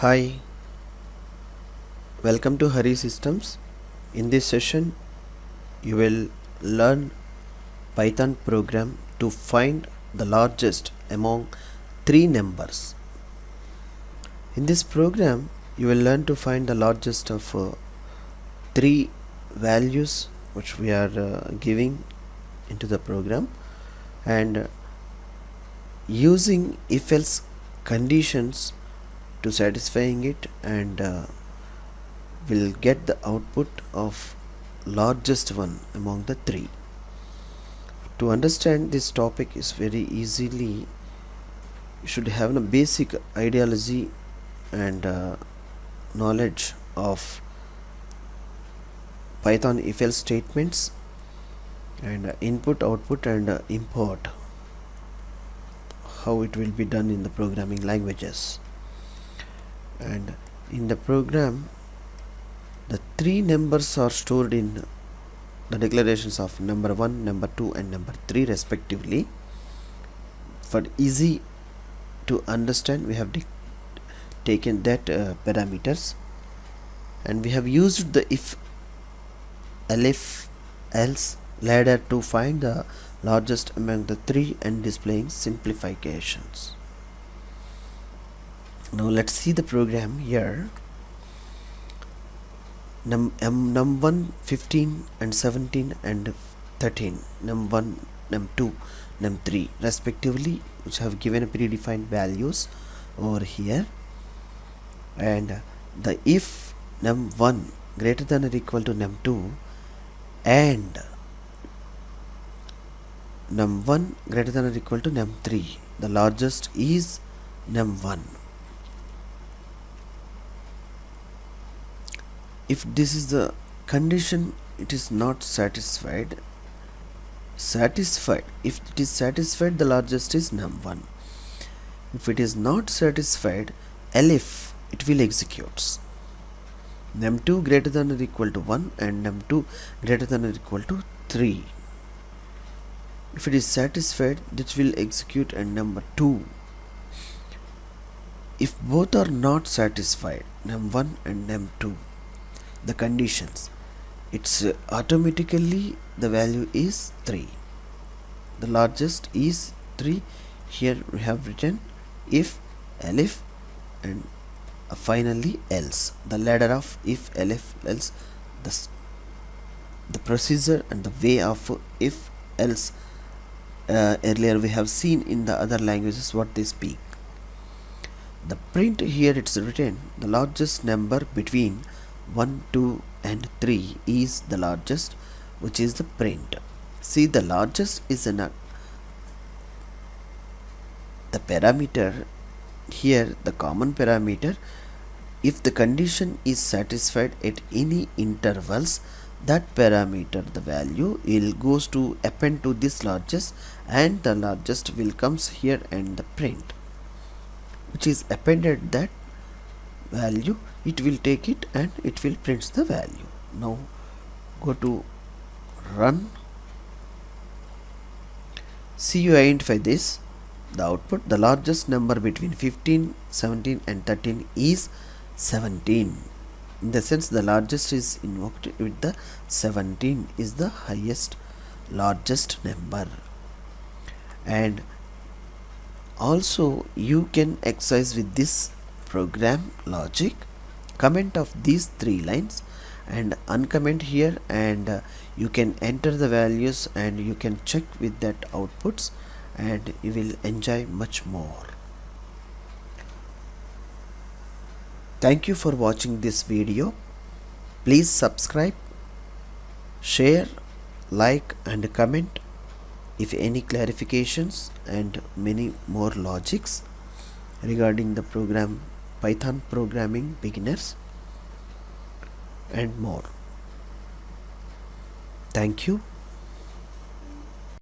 Hi, welcome to Harisystems. In this session, you will learn Python program to find the largest among three numbers. In this program, you will learn to find the largest of three values which we are giving into the program, and using if-else conditions to satisfying it, and will get the output of largest one among the three. To understand this topic is very easily, you should have a basic ideology and knowledge of Python if-else statements and input, output, and import, how it will be done in the programming languages. And in the program, the three numbers are stored in the declarations of number 1, number 2, and number 3 respectively. For easy to understand, we have taken that parameters, and we have used the if, elif, else ladder to find the largest among the three and displaying simplifications. Now let's see the program here. num1, 15, and 17, and 13, num1, num2, num3 respectively, which have given a predefined values over here. And the if num1 greater than or equal to num2 and num1 greater than or equal to num3, the largest is num1. If this is the condition, it is not satisfied. If it is satisfied, the largest is num1. If it is not satisfied, elif, it will execute num2 greater than or equal to 1 and num2 greater than or equal to 3. If it is satisfied, this will execute and number 2. If both are not satisfied, num1 and num2, the conditions, it's automatically the value is 3. The largest is 3. Here we have written if, elif, and finally else. The ladder of if, elif, else, the procedure and the way of if, else, earlier we have seen in the other languages what they speak. The print here, it's written the largest number between 1, 2, and 3 is the largest, which is the print. See, the largest is the parameter here, the common parameter. If the condition is satisfied at any intervals, that parameter, the value, will goes to append to this largest, and the largest will comes here and the print, which is appended that value, it will take it and it will print the value. Now go to run. See, you identify this, the output, the largest number between 15, 17, and 13 is 17. In the sense, the largest is invoked with the 17 is the highest, largest number. And also you can exercise with this program logic, comment of these 3 lines and uncomment here, and you can enter the values and you can check with that outputs, and you will enjoy much more. Thank you for watching this video. Please subscribe, share, like, and comment if any clarifications and many more logics regarding the program Python programming beginners and more. Thank you.